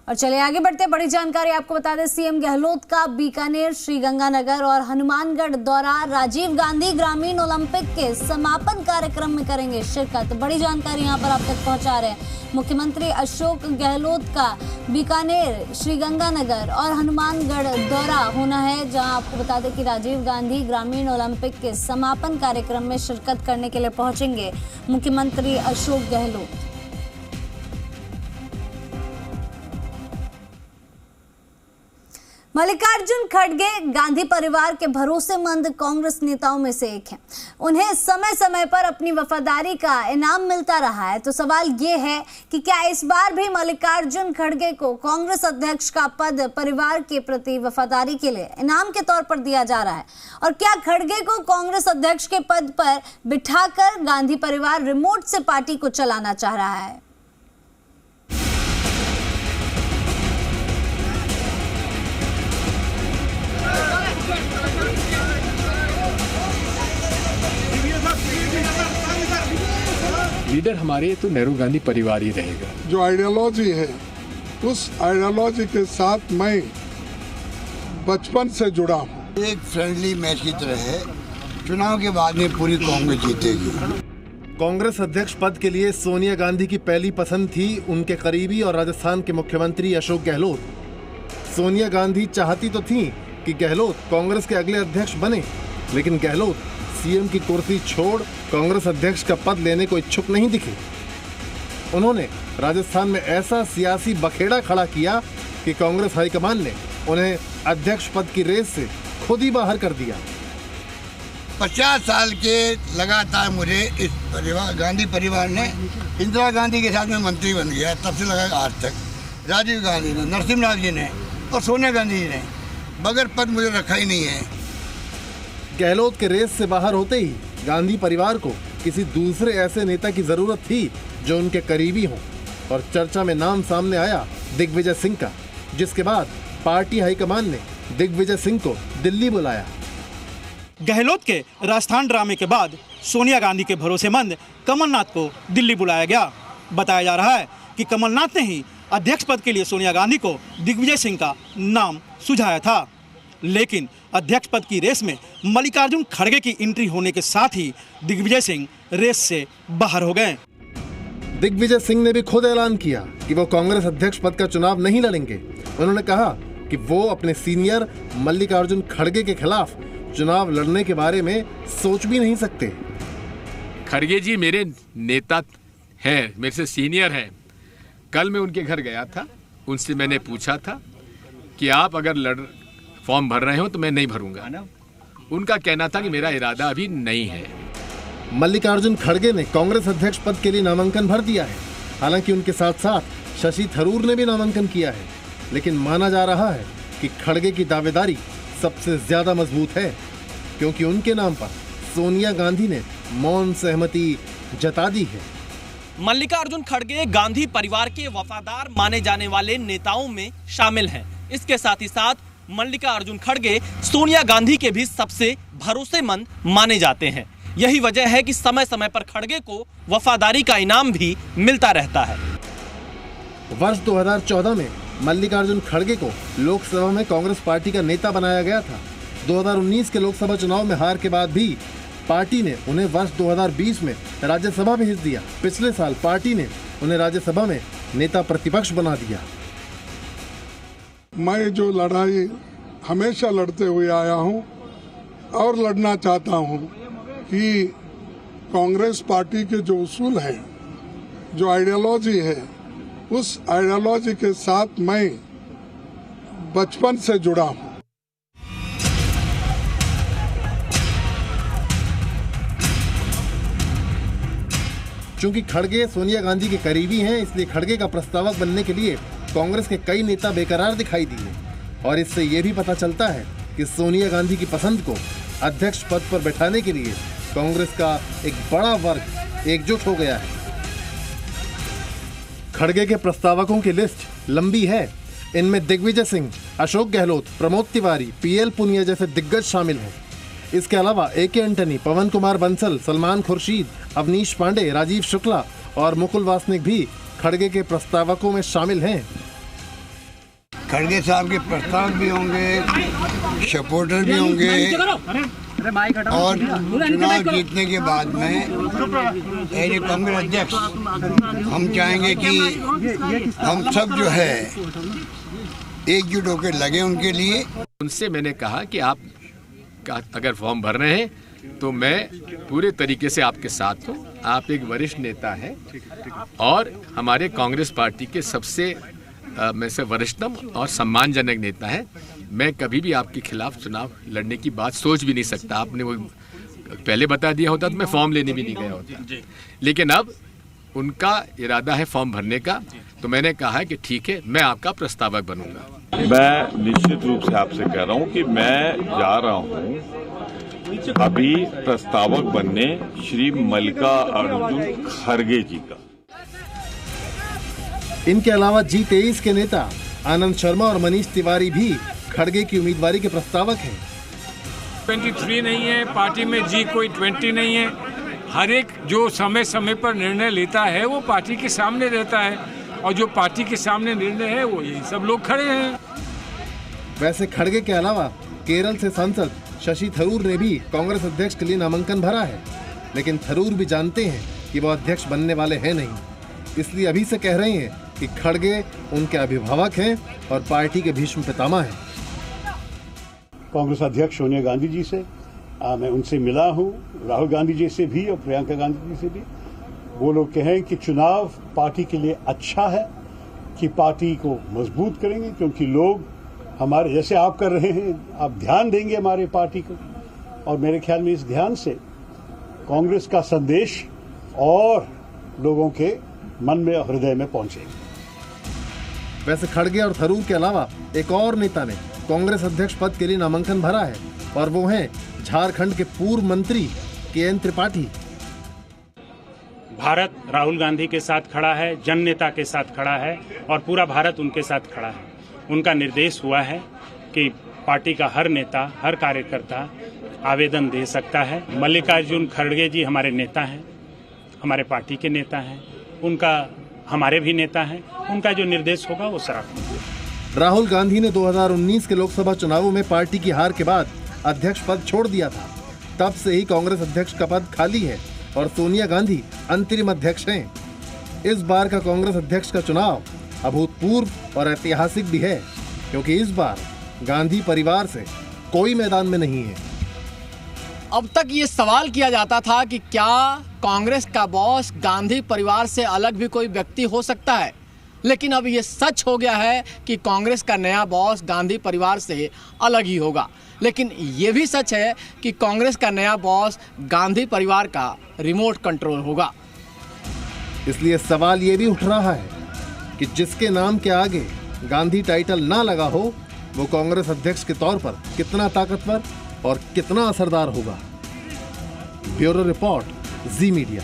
और चलिए आगे बढ़ते, बड़ी जानकारी आपको बता दें, सीएम गहलोत का बीकानेर, श्रीगंगानगर और हनुमानगढ़ दौरा, राजीव गांधी ग्रामीण ओलंपिक के समापन कार्यक्रम में करेंगे शिरकत। बड़ी जानकारी यहां पर आप तक पहुंचा रहे हैं। मुख्यमंत्री अशोक गहलोत का बीकानेर, श्रीगंगानगर और हनुमानगढ़ दौरा होना है, जहां आपको बता दें कि राजीव गांधी ग्रामीण ओलंपिक के समापन कार्यक्रम में शिरकत करने के लिए पहुंचेंगे मुख्यमंत्री अशोक गहलोत। मल्लिकार्जुन खड़गे गांधी परिवार के भरोसेमंद कांग्रेस नेताओं में से एक हैं। उन्हें समय समय पर अपनी वफादारी का इनाम मिलता रहा है। तो सवाल ये है कि क्या इस बार भी मल्लिकार्जुन खड़गे को कांग्रेस अध्यक्ष का पद परिवार के प्रति वफादारी के लिए इनाम के तौर पर दिया जा रहा है, और क्या खड़गे को कांग्रेस अध्यक्ष के पद पर बिठाकर गांधी परिवार रिमोट से पार्टी को चलाना चाह रहा है? लीडर हमारे तो नेहरू गांधी परिवार ही रहेगा। जो आइडियोलॉजी है उस आइडियोलॉजी के साथ मैं बचपन से जुड़ा हूँ। एक फ्रेंडली मैच की तरह है। चुनाव के बाद में पूरी कांग्रेस जीतेगी। कांग्रेस अध्यक्ष पद के लिए सोनिया गांधी की पहली पसंद थी उनके करीबी और राजस्थान के मुख्यमंत्री अशोक गहलोत। सोनिया गांधी चाहती तो थी कि गहलोत कांग्रेस के अगले अध्यक्ष बने, लेकिन गहलोत सीएम की कुर्सी छोड़ कांग्रेस अध्यक्ष का पद लेने को इच्छुक नहीं दिखे। उन्होंने राजस्थान में ऐसा सियासी बखेड़ा खड़ा किया कि कांग्रेस हाईकमान ने उन्हें अध्यक्ष पद की रेस से खुद ही बाहर कर दिया। 50 साल के लगातार मुझे इस परिवार, गांधी परिवार ने, इंदिरा गांधी के साथ में मंत्री बन गया, तब से लगा आज तक राजीव गांधी ने, नरसिम्हा जी ने और सोनिया गांधी जी ने बगैर पद मुझे रखा ही नहीं है। गहलोत के रेस से बाहर होते ही गांधी परिवार को किसी दूसरे ऐसे नेता की जरूरत थी जो उनके करीबी हो, और चर्चा में नाम सामने आया दिग्विजय सिंह का, जिसके बाद पार्टी हाईकमान ने दिग्विजय सिंह को दिल्ली बुलाया। गहलोत के राजस्थान ड्रामे के बाद सोनिया गांधी के भरोसेमंद कमलनाथ को दिल्ली बुलाया गया। बताया जा रहा है कि कमलनाथ ने ही अध्यक्ष पद के लिए सोनिया गांधी को दिग्विजय सिंह का नाम सुझाया था, लेकिन अध्यक्ष पद की रेस में मल्लिकार्जुन खड़गे की एंट्री होने के साथ ही दिग्विजय सिंह रेस से बाहर हो गए। दिग्विजय सिंह ने भी खुद ऐलान किया कि वो कांग्रेस अध्यक्ष पद का चुनाव नहीं लड़ेंगे। उन्होंने कहा कि वो अपने सीनियर मल्लिकार्जुन खड़गे के खिलाफ चुनाव लड़ने के बारे में सोच भी नहीं सकते। खड़गे जी मेरे नेता हैं, मेरे से सीनियर हैं। कल मैं उनके घर गया था, उनसे मैंने पूछा था कि आप अगर फॉर्म भर रहे हो तो मैं नहीं भरूंगा। उनका कहना था कि मेरा इरादा अभी नहीं है। मल्लिकार्जुन खड़गे ने कांग्रेस अध्यक्ष पद के लिए नामांकन भर दिया है। हालांकि उनके साथ साथ शशि थरूर ने भी नामांकन किया है, लेकिन माना जा रहा है कि खड़गे की दावेदारी सबसे ज्यादा मजबूत है, क्योंकि उनके नाम पर सोनिया गांधी ने मौन सहमति जता दी है। मल्लिकार्जुन खड़गे गांधी परिवार के वफादार माने जाने वाले नेताओं में शामिल हैं। इसके साथ ही साथ मल्लिकार्जुन खड़गे सोनिया गांधी के भी सबसे भरोसेमंद माने जाते हैं। यही वजह है कि समय समय पर खड़गे को वफादारी का इनाम भी मिलता रहता है। वर्ष 2014 में मल्लिकार्जुन खड़गे को लोकसभा में कांग्रेस पार्टी का नेता बनाया गया था। 2019 के लोकसभा चुनाव में हार के बाद भी पार्टी ने उन्हें वर्ष 2020 में राज्यसभा भेज दिया। पिछले साल पार्टी ने उन्हें राज्यसभा में नेता प्रतिपक्ष बना दिया। मैं जो लड़ाई हमेशा लड़ते हुए आया हूं और लड़ना चाहता हूं कि कांग्रेस पार्टी के जो उसूल हैं, जो आइडियोलॉजी है, उस आइडियोलॉजी के साथ मैं बचपन से जुड़ा हूं। चूंकि खड़गे सोनिया गांधी के करीबी हैं, इसलिए खड़गे का प्रस्तावक बनने के लिए कांग्रेस के कई नेता बेकरार दिखाई दिए, और इससे ये भी पता चलता है कि सोनिया गांधी की पसंद को अध्यक्ष पद पर बैठाने के लिए कांग्रेस का एक बड़ा वर्ग एकजुट हो गया है। खड़गे के प्रस्तावकों की लिस्ट लंबी है। इनमें दिग्विजय सिंह, अशोक गहलोत, प्रमोद तिवारी, पीएल पुनिया जैसे दिग्गज शामिल हैं। इसके अलावा एके एंटनी, पवन कुमार बंसल, सलमान खुर्शीद, अवनीश पांडे, राजीव शुक्ला और मुकुल वासनिक भी खड़गे के प्रस्तावकों में शामिल हैं। खड़गे साहब के प्रस्ताव भी होंगे, सपोर्टर भी होंगे और चुनाव जीतने के बाद में एज ए कांग्रेस अध्यक्ष हम चाहेंगे कि हम सब जो है एकजुट होकर लगे उनके लिए। उनसे मैंने कहा कि आप अगर फॉर्म भर रहे हैं तो मैं पूरे तरीके से आपके साथ हूँ। आप एक वरिष्ठ नेता हैं और हमारे कांग्रेस पार्टी के सबसे में से वरिष्ठतम और सम्मानजनक नेता है। मैं कभी भी आपके खिलाफ चुनाव लड़ने की बात सोच भी नहीं सकता। आपने वो पहले बता दिया होता तो मैं फॉर्म लेने भी नहीं गया होता, लेकिन अब उनका इरादा है फॉर्म भरने का, तो मैंने कहा कि ठीक है, मैं आपका प्रस्तावक बनूंगा। मैं निश्चित रूप से आपसे कह रहा हूं कि मैं जा रहा हूं अभी प्रस्तावक बनने श्री मल्लिकार्जुन खड़गे जी का। इनके अलावा G23 के नेता आनंद शर्मा और मनीष तिवारी भी खड़गे की उम्मीदवारी के प्रस्तावक हैं। 23 नहीं है पार्टी में, जी कोई 20 नहीं है। हर एक जो समय समय पर निर्णय लेता है वो पार्टी के सामने रहता है, और जो पार्टी के सामने निर्णय है वो यही सब लोग खड़े हैं। वैसे खड़गे के अलावा केरल से सांसद शशि थरूर ने भी कांग्रेस अध्यक्ष के लिए नामांकन भरा है, लेकिन थरूर भी जानते हैं कि वो अध्यक्ष बनने वाले हैं नहीं, इसलिए अभी से कह रहे हैं कि खड़गे उनके अभिभावक हैं और पार्टी के भीष्म पितामह हैं। कांग्रेस अध्यक्ष सोनिया गांधी जी से मैं उनसे मिला हूं, राहुल गांधी जी से भी और प्रियंका गांधी जी से भी। वो लोग कहें कि चुनाव पार्टी के लिए अच्छा है, कि पार्टी को मजबूत करेंगे, क्योंकि लोग हमारे जैसे आप कर रहे हैं, आप ध्यान देंगे हमारे पार्टी को, और मेरे ख्याल में इस ध्यान से कांग्रेस का संदेश और लोगों के मन में और हृदय में पहुंचेगा। वैसे खड़गे और थरूर के अलावा एक और नेता ने कांग्रेस अध्यक्ष पद के लिए नामांकन भरा है, और वो हैं झारखंड के पूर्व मंत्री KN त्रिपाठी। भारत राहुल गांधी के साथ खड़ा है, जन नेता के साथ खड़ा है, और पूरा भारत उनके साथ खड़ा है। उनका निर्देश हुआ है कि पार्टी का हर नेता, हर कार्यकर्ता आवेदन दे सकता है। मल्लिकार्जुन खड़गे जी हमारे नेता हैं, हमारे पार्टी के नेता हैं, उनका हमारे भी नेता हैं, उनका जो निर्देश होगा वो सराहनीय। राहुल गांधी ने 2019 के लोकसभा चुनावों में पार्टी की हार के बाद अध्यक्ष पद छोड़ दिया था। तब से ही कांग्रेस अध्यक्ष का पद खाली है और सोनिया गांधी अंतरिम अध्यक्ष हैं। इस बार का कांग्रेस अध्यक्ष का चुनाव अभूतपूर्व और ऐतिहासिक भी है, क्योंकि इस बार गांधी परिवार से कोई मैदान में नहीं है। अब तक ये सवाल किया जाता था कि क्या कांग्रेस का बॉस गांधी परिवार से अलग भी कोई व्यक्ति हो सकता है, लेकिन अब ये सच हो गया है कि कांग्रेस का नया बॉस गांधी परिवार से अलग ही होगा। लेकिन ये भी सच है कि कांग्रेस का नया बॉस गांधी परिवार का रिमोट कंट्रोल होगा। इसलिए सवाल ये भी उठ रहा है कि जिसके नाम के आगे गांधी टाइटल ना लगा हो, वो कांग्रेस अध्यक्ष के तौर पर कितना ताकतवर और कितना असरदार होगा। ब्यूरो रिपोर्ट, जी मीडिया।